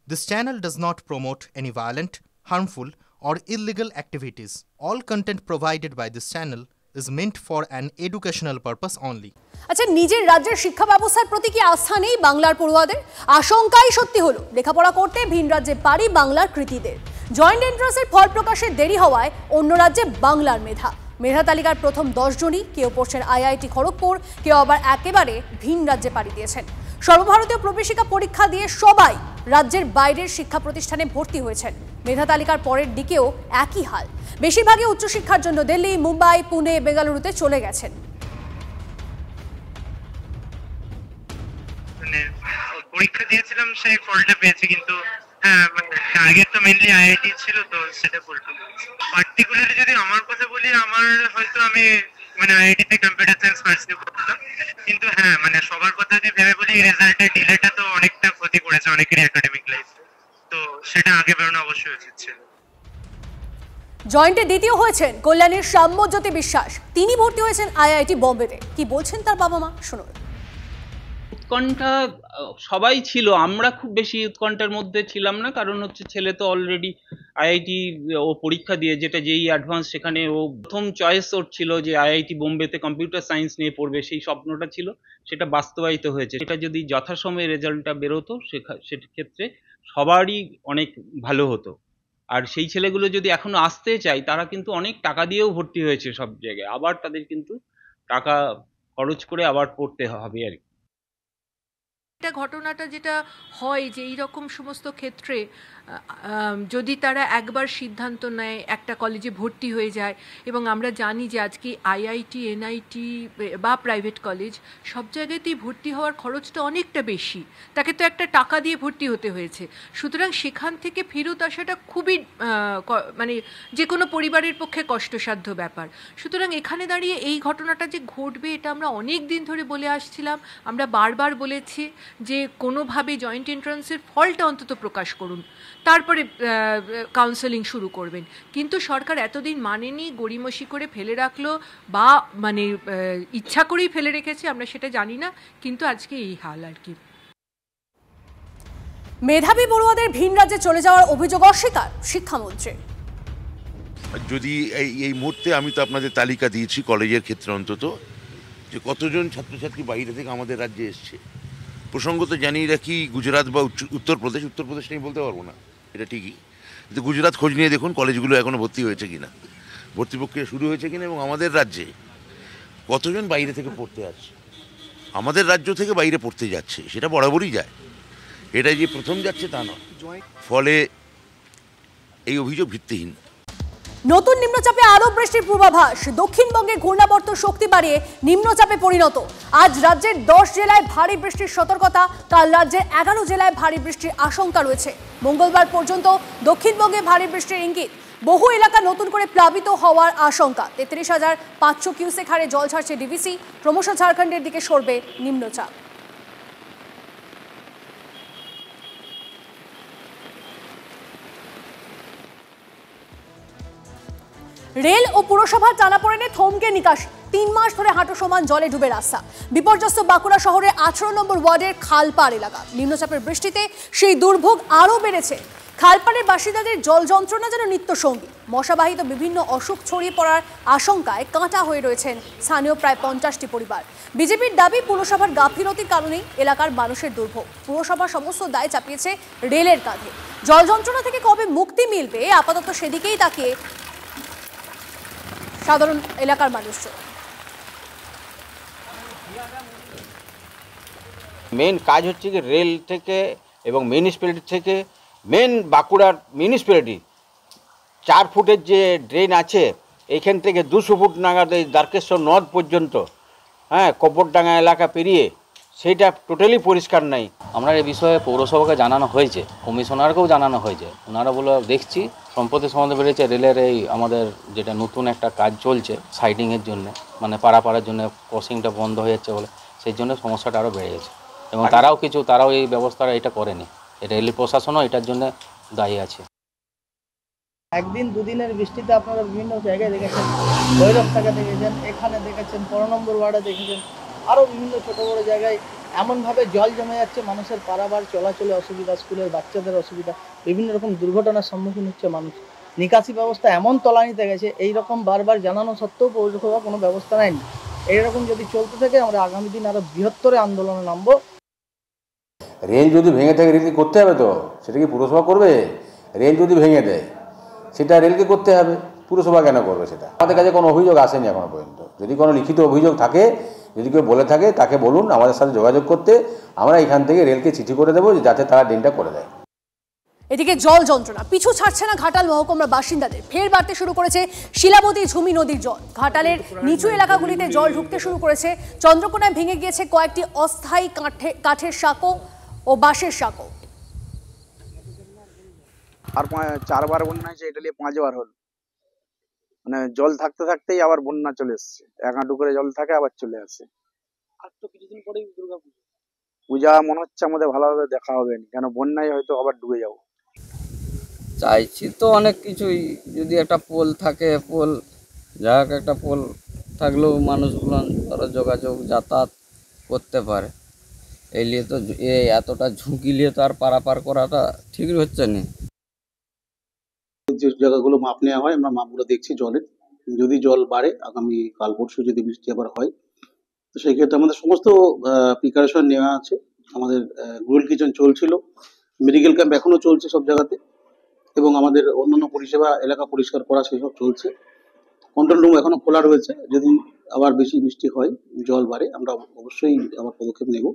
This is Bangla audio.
This channel does not promote any violent, harmful, or illegal activities. All content provided by this channel is meant for an educational purpose only. আচ্ছা, নিজের রাজ্যের শিক্ষা ব্যবস্থার প্রতি কি আস্থা নেই বাংলার পড়ুয়াদের? আশঙ্কাই সত্যি হলো, লেখাপড়া করতে ভিন রাজ্যে পারি বাংলার কৃতীদের। জয়েন্ট এন্ট্রান্সের ফল প্রকাশের দেরি হওয়ায় অন্য রাজ্যে বাংলার মেধা তালিকার প্রথম 10 জনই কেউ পড়ছেন আইআইটি খড়গপুর, কেউ আবার একেবারে ভিন রাজ্যে পাড়ি দিয়েছেন। সর্বভারতীয় প্রবেশিকা পরীক্ষা দিয়ে সবাই রাজ্যের বাইরের শিক্ষা প্রতিষ্ঠানে ভর্তি হয়েছেন। মেধা তালিকার পরের দিকেও একই হাল, বেশিরভাগই উচ্চশিক্ষার জন্য দিল্লি, মুম্বাই, পুনে, বেঙ্গালুরুতে চলে গেছেন। পরীক্ষা দিয়েছিলাম, সেই ফলটা পেয়েছি, কিন্তু হ্যাঁ টার্গেট তো মেইনলি আইআইটি ছিল, তো সেটা ফুলফিল হয়েছে। পার্টিকুলারলি যদি আমার কথা বলি, আমার হয়তো আমি আইআইটি তে কম্পিউটার সায়েন্স পার্সিউ করতাম, কিন্তু হ্যাঁ সবার কথা যদি ভেবে বলি, রেজাল্টের ডিলেটা তো অনেকটা ক্ষতি করেছে অনেকেরই একাডেমিক লাইফে, তো সেটা আগে বেরোনো অবশ্যই উচিত ছিল। জয়েন্টে দ্বিতীয় হয়েছেন কল্যাণীর সাম্যজ্যোতি বিশ্বাস, তিনি ভর্তি হয়েছেন আইআইটি বোম্বেতে। কি বলছেন তার বাবা মা, শুনুন। উৎকণ্ঠা সবাই ছিল, আমরা খুব বেশি উৎকণ্ঠার মধ্যে ছিলাম না, কারণ হচ্ছে ছেলে তো অলরেডি আইআইটি ও পরীক্ষা দিয়ে, যেটা যেই অ্যাডভান্স, সেখানে ও প্রথম চয়েস ওর ছিল যে আইআইটি বোম্বেতে কম্পিউটার সায়েন্স নিয়ে পড়বে, সেই স্বপ্নটা ছিল, সেটা বাস্তবায়িত হয়েছে। এটা যদি যথাসময়ে রেজাল্টটা বেরোতো সেক্ষেত্রে সবারই অনেক ভালো হতো। আর সেই ছেলেগুলো যদি এখনো আসতে চায়, তারা কিন্তু অনেক টাকা দিয়েও ভর্তি হয়েছে সব জায়গায়, আবার তাদের কিন্তু টাকা খরচ করে আবার পড়তে হবে আর কি। ঘটনাটা যেটা হয় যে এইরকম সমস্ত ক্ষেত্রে যদি তারা একবার সিদ্ধান্ত নেয়, একটা কলেজে ভর্তি হয়ে যায়, এবং আমরা জানি যে আজকে আইআইটি, এনআইটি বা প্রাইভেট কলেজ সব জায়গাতেই ভর্তি হওয়ার খরচটা অনেকটা বেশি, তাকে তো একটা টাকা দিয়ে ভর্তি হতে হয়েছে। সুতরাং সেখান থেকে ফেরত আসাটা খুবই যে কোনো পরিবারের পক্ষে কষ্টসাধ্য ব্যাপার। সুতরাং এখানে দাঁড়িয়ে এই ঘটনাটা যে ঘটবে, এটা আমরা অনেক দিন ধরে বলে আসছিলাম। আমরা বারবার বলেছি যে কোনোভাবে জয়েন্ট এন্ট্রান্সের ফলটা অন্তত প্রকাশ করুন, তারপরে কাউন্সেলিং শুরু করবেন। কিন্তু সরকার এতদিন মানেনি, গড়িমসি করে ফেলে রাখলো, বা ইচ্ছা করেই ফেলে রেখেছে, আমরা সেটা জানি না, কিন্তু আজকে এই হাল আর কি। মেধাবী পড়ুয়াদের ভিন রাজ্যে চলে যাওয়ার অভিযোগ অস্বীকার শিক্ষামন্ত্রী। যদি এই মুহূর্তে আমি তো আপনাদের তালিকা দিয়েছি কলেজের ক্ষেত্রে অন্তত, যে কতজন ছাত্রছাত্রী বাইরে থেকে আমাদের রাজ্যে এসছে। প্রসঙ্গত জানিয়ে রাখি, গুজরাট বা উত্তরপ্রদেশ নিয়ে বলতে পারবো না, এটা ঠিকই, কিন্তু গুজরাট খোঁজ নিয়ে দেখুন কলেজগুলো এখনও ভর্তি হয়েছে কিনা, ভর্তি প্রক্রিয়া শুরু হয়েছে কিনা, এবং আমাদের রাজ্যে কতজন বাইরে থেকে পড়তে আসছে, আমাদের রাজ্য থেকে বাইরে পড়তে যাচ্ছে, সেটা বরাবরই যায়, এটা যে প্রথম যাচ্ছে তা নয়। ফলে এই অভিযোগ ভিত্তিহীন। নতুন নিম্নচাপে আরো বৃষ্টির পূর্বাভাস, দক্ষিণবঙ্গে ঘূর্ণাবর্ত শক্তি বাড়িয়ে নিম্নচাপে পরিণত। আজ রাজ্যের 10 জেলায় ভারী বৃষ্টির সতর্কতা, কাল রাজ্যের 11 জেলায় ভারী বৃষ্টির আশঙ্কা রয়েছে। মঙ্গলবার পর্যন্ত দক্ষিণবঙ্গে ভারী বৃষ্টির ইঙ্গিত। বহু এলাকা নতুন করে প্লাবিত হওয়ার আশঙ্কা। 33,500 কিউসেক হারে জল ছাড়ছে ডিভিসি। ক্রমশ ঝাড়খণ্ডের দিকে সরবে নিম্নচাপ। রেল ও পুরসভার টানাপোড়েনে থমকে নিকাশি। 3 মাস ধরে হাঁটু সমান জলে ডুবে রাস্তা। বিপর্যস্ত বাঁকুড়া শহরের 18 নম্বর ওয়ার্ডের খালপাড় এলাকা। নিম্নচাপের বৃষ্টিতে সেই দুর্ভোগ আরও বেড়েছে। খালপাড়ের বাসিন্দাদের জল যন্ত্রণা যেন নিত্যসঙ্গী। মশাবাহিত বিভিন্ন অসুখ ছড়িয়ে পড়ার আশঙ্কায় কাঁটা হয়ে রয়েছেন স্থানীয় প্রায় 50টি পরিবার। বিজেপির দাবি, পুরসভার গাফিলতির কারণেই এলাকার মানুষের দুর্ভোগ। পুরসভা সমস্ত দায় চাপিয়েছে রেলের কাঁধে। জল যন্ত্রণা থেকে কবে মুক্তি মিলবে, আপাতত সেদিকেই তাকিয়ে সাধারণ এলাকার মানুষজন। মেন কাজ হচ্ছে কি, রেল থেকে এবং মিউনিসিপ্যালিটি থেকে, মেন বাঁকুড়ার মিউনিসিপ্যালিটি 4 ফুটের যে ড্রেন আছে, এইখান থেকে 200 ফুট নাগাদ এই দ্বারকেশ্বর নদ পর্যন্ত, কব্বরডাঙ্গা এলাকা পেরিয়ে, সেইটা টোটালি পরিষ্কার নাই। আমরা এই বিষয়ে পৌরসভাকে জানানো হয়েছে, কমিশনারকেও জানানো হয়েছে। ওনারা বলে দেখছি, সম্প্রতি সম্বন্ধে বেড়েছে রেলের এই আমাদের যেটা নতুন একটা কাজ চলছে সাইডিংয়ের জন্য, পারাপাড়ার জন্য ক্রসিংটা বন্ধ হয়ে যাচ্ছে বলে, সেই জন্য সমস্যাটা আরও বেড়ে গেছে। এবং তারাও এই ব্যবস্থাটা এটা করেনি, রেল প্রশাসনও এটার জন্য দায়ী আছে। একদিন দুদিনের বৃষ্টিতে আপনারা বিভিন্ন জায়গায় দেখেছেন, ভৈরব টাকা দেখেছেন, এখানে দেখেছেন, 15 নম্বর ওয়ার্ডে দেখেছেন, আরও বিভিন্ন ছোটো বড়ো জায়গায় এমনভাবে জল জমে যাচ্ছে, মানুষের পারাবার চলাচলে অসুবিধা, স্কুলের বাচ্চাদের অসুবিধা, বিভিন্ন রকম দুর্ঘটনার সম্মুখীন হচ্ছে মানুষ। নিকাশি ব্যবস্থা এমন তলানিতে গেছে, এই রকম বারবার জানানো সত্ত্বেও পৌরসভা কোনো ব্যবস্থা নেয়নি। এইরকম যদি চলতে থাকে আমরা আগামী দিন আরও বৃহত্তর আন্দোলনে নামবো। রেল যদি ভেঙে থাকে রেলকে করতে হবে, তো সেটা কি পুরসভা করবে? রেল যদি ভেঙে দেয় সেটা রেলকে করতে হবে, পুরসভা কেন করবে? সেটা আমাদের কাছে কোনো অভিযোগ আসেনি এখনো পর্যন্ত। যদি কোনো লিখিত অভিযোগ থাকে, যদি কেউ বলে থাকে, তাকে বলুন আমাদের সাথে যোগাযোগ করতে। আমরা এখান থেকে রেলকে চিঠি করে দেবো যাতে তারা ড্রেনটা করে দেয়। এদিকে জল যন্ত্রণা পিছু ছাড়ছে না ঘাটাল মহকুমার বাসিন্দাদের। ফের বাড়তে শুরু করেছে শিলাবতী ঝুমি নদীর জল। ঘাটালের নিচু এলাকাগুলিতে জল ঢুকতে শুরু করেছে। চন্দ্রকোনায় ভেঙে গিয়েছে কয়েকটি অস্থায়ী কাঠের সাঁকো ও বাঁশের সাঁকো। আর 4বার বন্যা হয়েছে, এটা নিয়ে 5বার হল। মানে জল থাকতে থাকতেই আবার বন্যা চলে এসছে। 1 হাঁটু করে জল থাকে আবার চলে আসে। আর তো কিছুদিন পরেই দুর্গাপূজা। পূজা মনে হচ্ছে আমাদের ভালোভাবে দেখা হবে না, কেন বন্যায় হয়তো আবার ডুবে যাবো। চাইছি তো অনেক কিছুই, যদি একটা পোল থাকে, পোল যাক একটা পোল থাকলেও মানুষগুলো ধরো যোগাযোগ যাতায়াত করতে পারে। এই নিয়ে তো এতটা ঝুঁকি নিয়ে তো আর পারাপার করাটা ঠিক হচ্ছে না। যে জায়গাগুলো মাপ নেওয়া হয় আমরা মাপগুলো দেখছি জলের। যদি জল বাড়ে আগামী কাল পরশু যদি বৃষ্টি আবার হয়, তো সেই ক্ষেত্রে আমাদের সমস্ত প্রিকারেশন নেওয়া আছে। আমাদের গ্রুল কিচেন চলছিল, মেডিকেল ক্যাম্প এখনো চলছে সব জায়গাতে, এবং আমাদের অন্যান্য পরিষেবা এলাকা পরিষ্কার করা সেসব চলছে। কন্ট্রোল রুম এখনো খোলা রয়েছে। যদি আবার বেশি বৃষ্টি হয়, জল বাড়ে, আমরা অবশ্যই আবার পদক্ষেপ নেব।